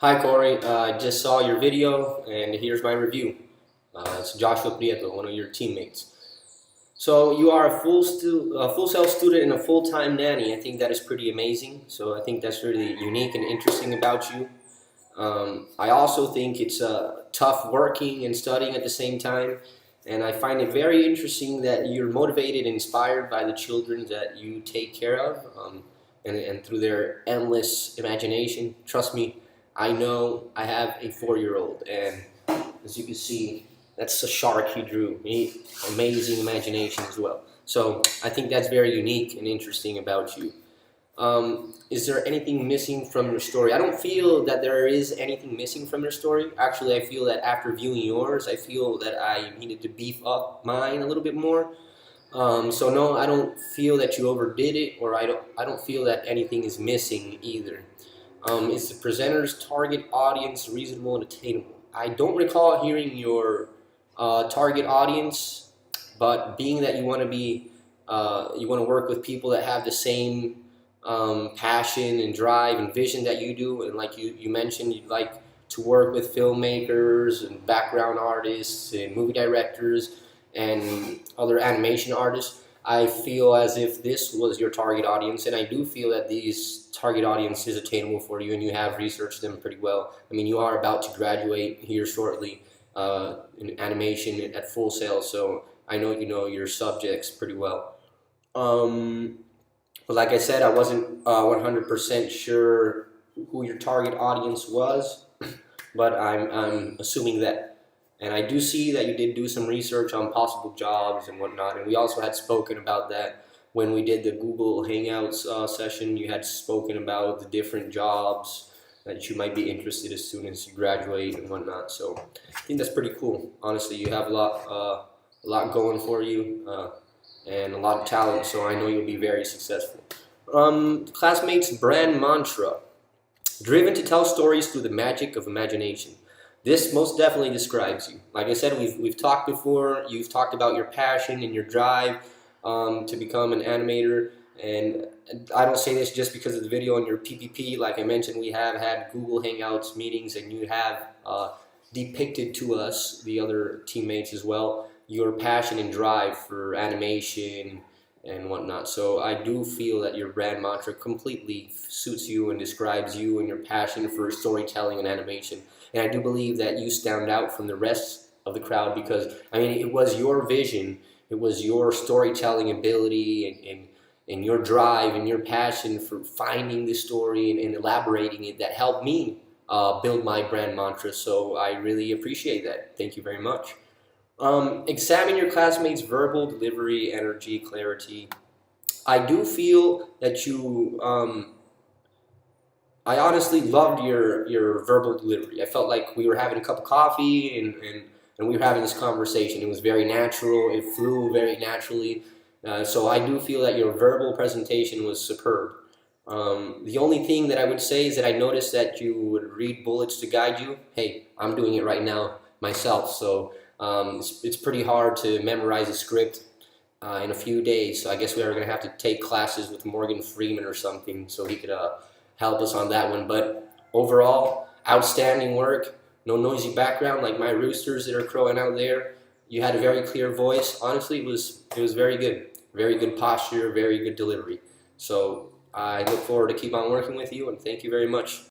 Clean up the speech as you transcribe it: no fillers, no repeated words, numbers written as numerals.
Hi Corey, I just saw your video and here's my review. It's Joshua Prieto, one of your teammates. So you are a full sail student and a full-time nanny. I think that is pretty amazing. So I think that's really unique and interesting about you. I also think it's tough working and studying at the same time. And I find it very interesting that you're motivated and inspired by the children that you take care of, and through their endless imagination. Trust me, I know I have a 4-year-old, and as you can see, that's a shark he drew. Amazing imagination as well. So I think that's very unique and interesting about you. Is there anything missing from your story? I don't feel that there is anything missing from your story. Actually, I feel that after viewing yours, I feel that I needed to beef up mine a little bit more. So no, I don't feel that you overdid it, or I don't feel that anything is missing either. Is the presenter's target audience reasonable and attainable? I don't recall hearing your target audience, but being that you want to work with people that have the same passion and drive and vision that you do, and like you mentioned, you'd like to work with filmmakers and background artists and movie directors and other animation artists. I feel as if this was your target audience, and I do feel that these target audience is attainable for you, and you have researched them pretty well. I mean, you are about to graduate here shortly in animation at Full Sail, so I know you know your subjects pretty well. But like I said, I wasn't 100% sure who your target audience was, but I'm assuming that. And I do see that you did do some research on possible jobs and whatnot, and we also had spoken about that when we did the Google Hangouts session. You had spoken about the different jobs that you might be interested as soon as you graduate and whatnot. So I think that's pretty cool. Honestly, you have a lot going for you and a lot of talent, so I know you'll be very successful. Classmates' brand mantra: driven to tell stories through the magic of imagination. This most definitely describes you. Like I said, we've talked before. You've talked about your passion and your drive to become an animator. And I don't say this just because of the video on your PPP. Like I mentioned, we have had Google Hangouts meetings, and you have depicted to us, the other teammates as well, your passion and drive for animation and whatnot. So I do feel that your brand mantra completely suits you and describes you and your passion for storytelling and animation. And I do believe that you stand out from the rest of the crowd because, I mean, it was your vision, it was your storytelling ability and your drive and your passion for finding the story and elaborating it that helped me build my brand mantra. So I really appreciate that. Thank you very much. Examine your classmates' verbal delivery, energy, clarity. I do feel that you, I honestly loved your verbal delivery. I felt like we were having a cup of coffee and we were having this conversation. It was very natural. It flew very naturally. So I do feel that your verbal presentation was superb. The only thing that I would say is that I noticed that you would read bullets to guide you. Hey, I'm doing it right now myself, so it's pretty hard to memorize a script in a few days. So I guess we are going to have to take classes with Morgan Freeman or something so he could help us on that one. But overall, outstanding work. No noisy background like my roosters that are crowing out there. You had a very clear voice. Honestly, it was very good. Very good posture, very good delivery. So I look forward to keep on working with you, and thank you very much.